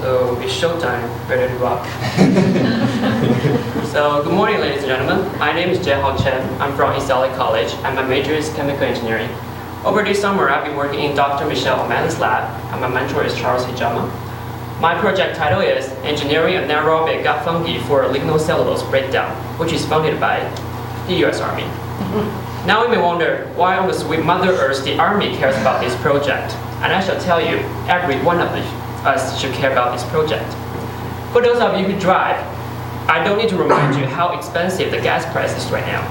So it's showtime, ready to rock. So good morning, ladies and gentlemen. My name is Jiehao Chen. I'm from East LA College, and my major is chemical engineering. Over this summer, I've been working in Dr. Michelle O'Malley's lab, and my mentor is Charles Hijama. My project title is Engineering Anaerobic Gut Fungi for Lignocellulose Breakdown, which is funded by the US Army. Now you may wonder why on the sweet Mother Earth the Army cares about this project, and I shall tell you, every one of us should care about this project. For those of you who drive, I don't need to remind you how expensive the gas price is right now.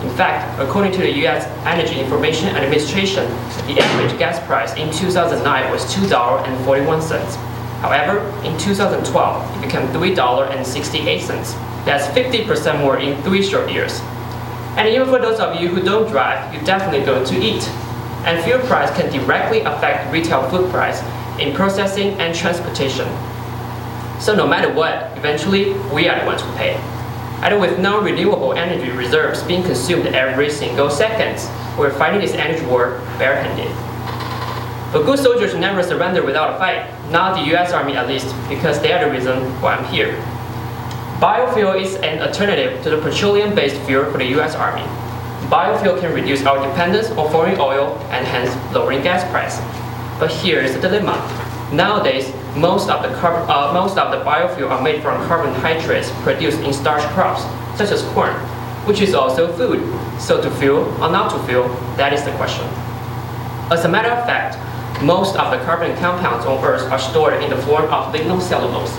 In fact, according to the US Energy Information Administration, the average gas price in 2009 was $2.41. However, in 2012, it became $3.68. That's 50% more in 3 short years. And even for those of you who don't drive, you're definitely going to eat. And fuel price can directly affect retail food price in processing and transportation. So no matter what, eventually, we are the ones who pay. And with non-renewable energy reserves being consumed every single second, we're fighting this energy war barehanded. But good soldiers never surrender without a fight, not the US Army at least, because they are the reason why I'm here. Biofuel is an alternative to the petroleum-based fuel for the US Army. Biofuel can reduce our dependence on foreign oil and hence lowering gas price. But here is the dilemma. Nowadays, most of the biofuel are made from carbohydrates produced in starch crops, such as corn, which is also food. So to fuel or not to fuel, that is the question. As a matter of fact, most of the carbon compounds on Earth are stored in the form of lignocellulose,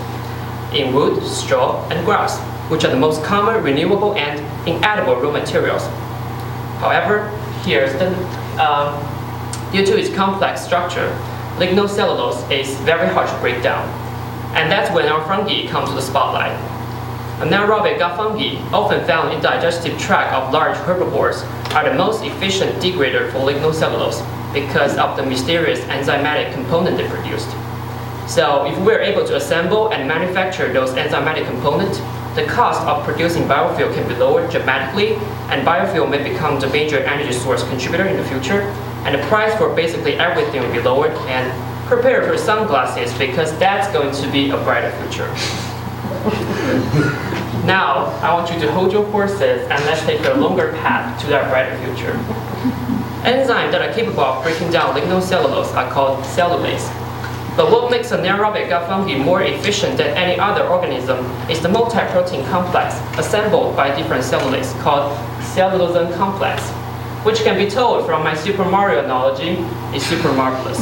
in wood, straw, and grass, which are the most common renewable and inedible raw materials. However, here's the due to its complex structure, lignocellulose is very hard to break down. And that's when our fungi come to the spotlight. Anaerobic gut fungi, often found in digestive tract of large herbivores, are the most efficient degrader for lignocellulose because of the mysterious enzymatic component they produced. So if we're able to assemble and manufacture those enzymatic components, the cost of producing biofuel can be lowered dramatically, and biofuel may become the major energy source contributor in the future, and the price for basically everything will be lowered, and prepare for sunglasses because that's going to be a brighter future. Now, I want you to hold your horses and let's take a longer path to that brighter future. Enzymes that are capable of breaking down lignocellulose are called cellulase. But what makes anaerobic gut fungi more efficient than any other organism is the multi-protein complex assembled by different cellulase called cellulose complex, which can be told from my Super Mario analogy is super marvelous.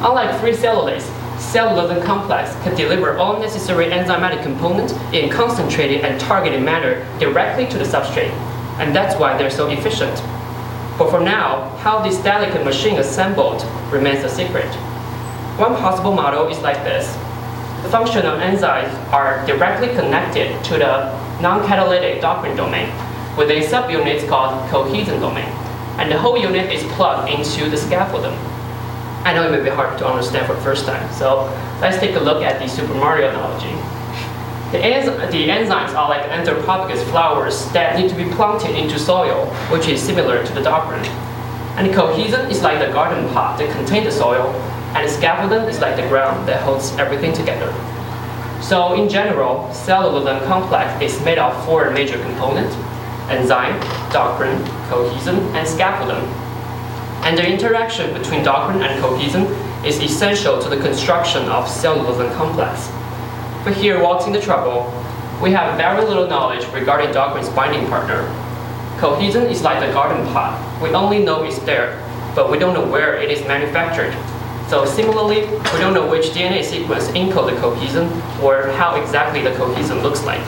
Unlike free cellulase, cellulose complex can deliver all necessary enzymatic components in concentrated and targeted manner directly to the substrate, and that's why they're so efficient. But for now, how this delicate machine assembled remains a secret. One possible model is like this. The functional enzymes are directly connected to the non-catalytic doctrine domain, with a subunit called cohesion domain, and the whole unit is plugged into the scaffolding. I know it may be hard to understand for the first time, so let's take a look at the Super Mario analogy. The enzymes are like anthropophagus flowers that need to be planted into soil, which is similar to the doctrine. And the cohesion is like the garden pot that contains the soil, and the scaffolding is like the ground that holds everything together. So in general, cellulose complex is made of 4 major components: enzyme, doctrine, cohesion, and scaffolding. And the interaction between doctrine and cohesion is essential to the construction of cellulose complex. But here, walking the trouble, we have very little knowledge regarding doctrine's binding partner. Cohesion is like the garden pot. We only know it's there, but we don't know where it is manufactured. So similarly, we don't know which DNA sequence encodes the cohesion or how exactly the cohesion looks like.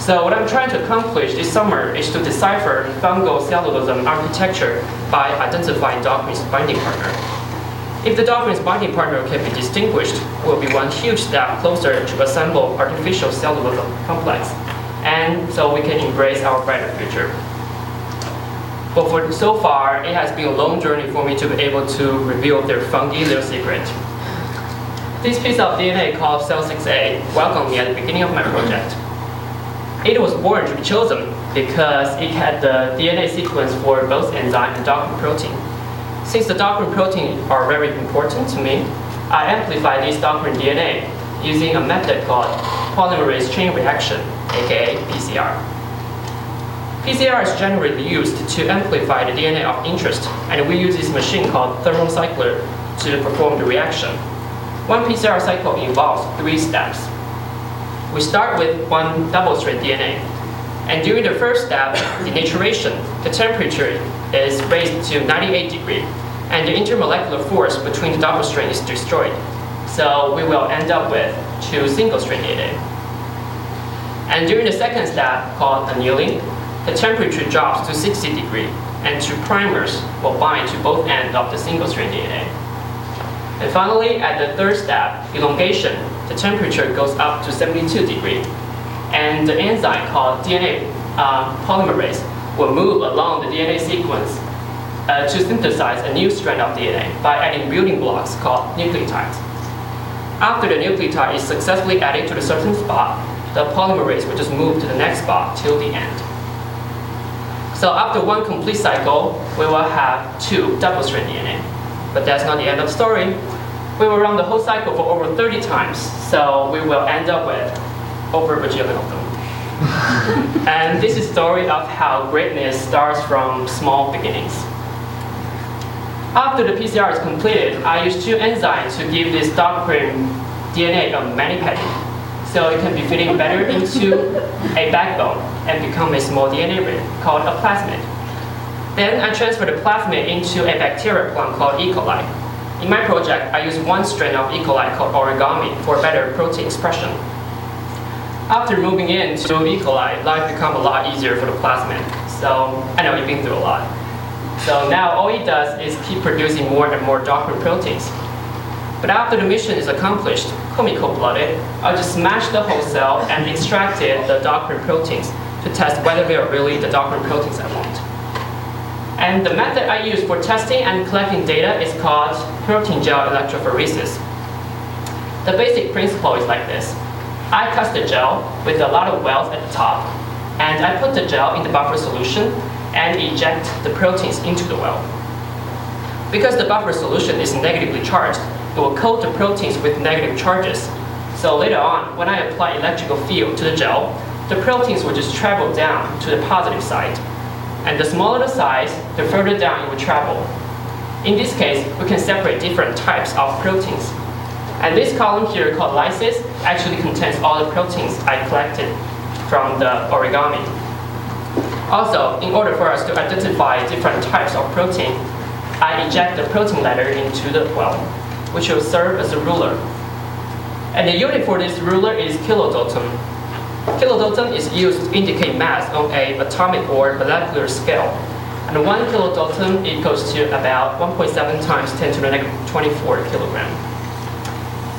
So what I'm trying to accomplish this summer is to decipher fungal cellulose architecture by identifying doctrine's binding partner. If the doctrine's binding partner can be distinguished, we'll be one huge step closer to assemble artificial cellulose complex, and so we can embrace our brighter future. But for so far, it has been a long journey for me to be able to reveal their funky little secret. This piece of DNA called cell 6A welcomed me at the beginning of my project. It was born to be chosen because it had the DNA sequence for both enzyme and doctrine protein. Since the doctrine protein are very important to me, I amplify this doctrine DNA using a method called polymerase chain reaction, aka PCR. PCR is generally used to amplify the DNA of interest, and we use this machine called thermocycler to perform the reaction. One PCR cycle involves 3 steps. We start with one double-strand DNA, and during the first step, denaturation, the temperature is raised to 98 degrees, and the intermolecular force between the double strand is destroyed. So we will end up with 2 single-strand DNA. And during the second step, called annealing, the temperature drops to 60 degrees, and 2 primers will bind to both ends of the single-strand DNA. And finally, at the third step, elongation, the temperature goes up to 72 degrees, and the enzyme called DNA polymerase will move along the DNA sequence to synthesize a new strand of DNA by adding building blocks called nucleotides. After the nucleotide is successfully added to the certain spot, the polymerase will just move to the next spot till the end. So after one complete cycle, we will have 2 double-strand DNA. But that's not the end of the story. We will run the whole cycle for over 30 times, so we will end up with over a bajillion of them. And this is the story of how greatness starts from small beginnings. After the PCR is completed, I use 2 enzymes to give this doctrine DNA a mani-pedi, so it can be fitting better into a backbone and become a small DNA ring called a plasmid. Then I transfer the plasmid into a bacteria plant called E. coli. In my project, I use 1 strain of E. coli called origami for better protein expression. After moving into E. coli, life becomes a lot easier for the plasmid. So I know you've been through a lot. So now all it does is keep producing more and more doctrine proteins. But after the mission is accomplished, cold-blooded, I'll just smash the whole cell and extract the doctrine proteins to test whether they are really the doctrine proteins I want. And the method I use for testing and collecting data is called protein gel electrophoresis. The basic principle is like this. I cast the gel with a lot of wells at the top, and I put the gel in the buffer solution and eject the proteins into the well. Because the buffer solution is negatively charged, it will coat the proteins with negative charges. So later on, when I apply electrical field to the gel, the proteins will just travel down to the positive side. And the smaller the size, the further down it will travel. In this case, we can separate different types of proteins. And this column here called lysis actually contains all the proteins I collected from the origami. Also, in order for us to identify different types of protein, I inject the protein ladder into the well, which will serve as a ruler. And the unit for this ruler is kilodalton. Kilodalton is used to indicate mass on an atomic or molecular scale. And 1 kilodalton equals to about 1.7 times 10 to the negative 24 kilogram.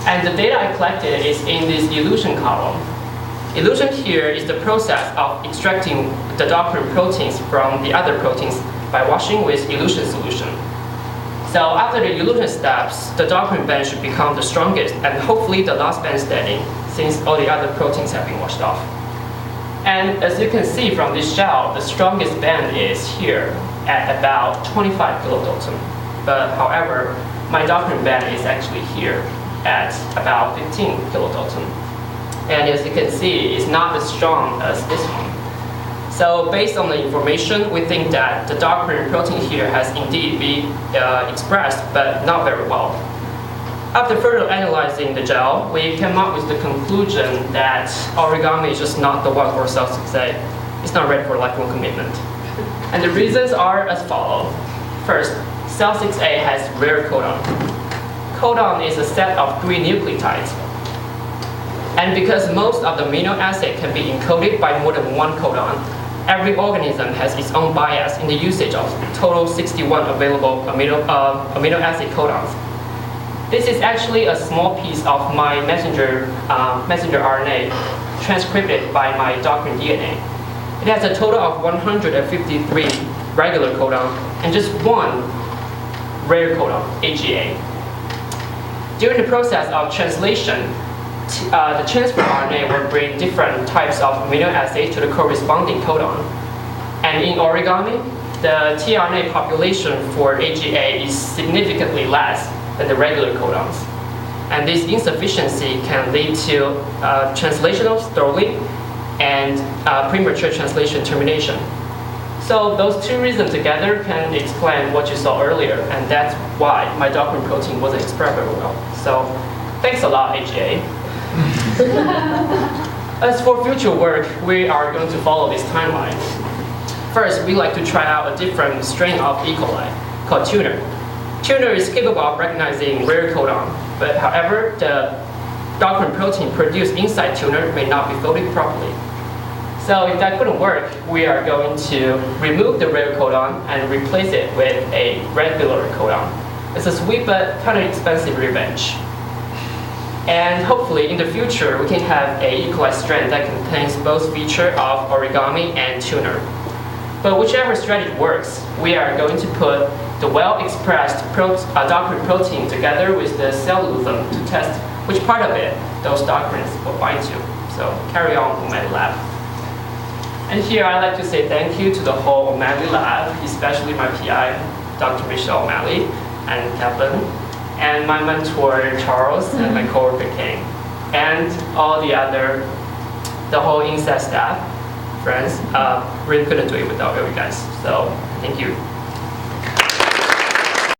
And the data I collected is in this elution column. Elution here is the process of extracting the doctrine proteins from the other proteins by washing with elution solution. So after the elution steps, the doctrine band should become the strongest and hopefully the last band standing, since all the other proteins have been washed off. And as you can see from this gel, the strongest band is here at about 25 kilodalton. But however, my doctrine band is actually here at about 15 kilodalton. And as you can see, it's not as strong as this one. So based on the information, we think that the doctrine protein here has indeed been expressed, but not very well. After further analyzing the gel, we came up with the conclusion that origami is just not the one for cell 6A. It's not ready for lifelong commitment. And the reasons are as follows. First, cell 6A has rare codon. Codon is a set of 3 nucleotides. And because most of the amino acid can be encoded by more than 1 codon, every organism has its own bias in the usage of total 61 available amino acid codons. This is actually a small piece of my messenger RNA transcribed by my doctrine DNA. It has a total of 153 regular codon and just 1 rare codon, AGA. During the process of translation, the transfer RNA will bring different types of amino acids to the corresponding codon. And in origami, the tRNA population for AGA is significantly less than the regular codons. And this insufficiency can lead to translational stalling and premature translation termination. So those two reasons together can explain what you saw earlier, and that's why my document protein wasn't expressed very well. So thanks a lot, AGA. As for future work, we are going to follow this timeline. First, we like to try out a different strain of E. coli called tuner. Tuner is capable of recognizing rare codon, but however, the document protein produced inside tuner may not be folded properly. So if that couldn't work, we are going to remove the rare codon and replace it with a regular codon. It's a sweet but kind of expensive revenge. And hopefully in the future, we can have a E. coli strain that contains both feature of origami and tuner. But whichever strategy works, we are going to put the well-expressed document protein together with the cellulophone to test which part of it those documents will bind to. So carry on O'Malley Lab. And here I'd like to say thank you to the whole O'Malley Lab, especially my PI, Dr. Michelle O'Malley, and Kevin, and my mentor, Charles, and my coworker, King, and all the whole INSET staff, friends. Really couldn't do it without you guys. So thank you.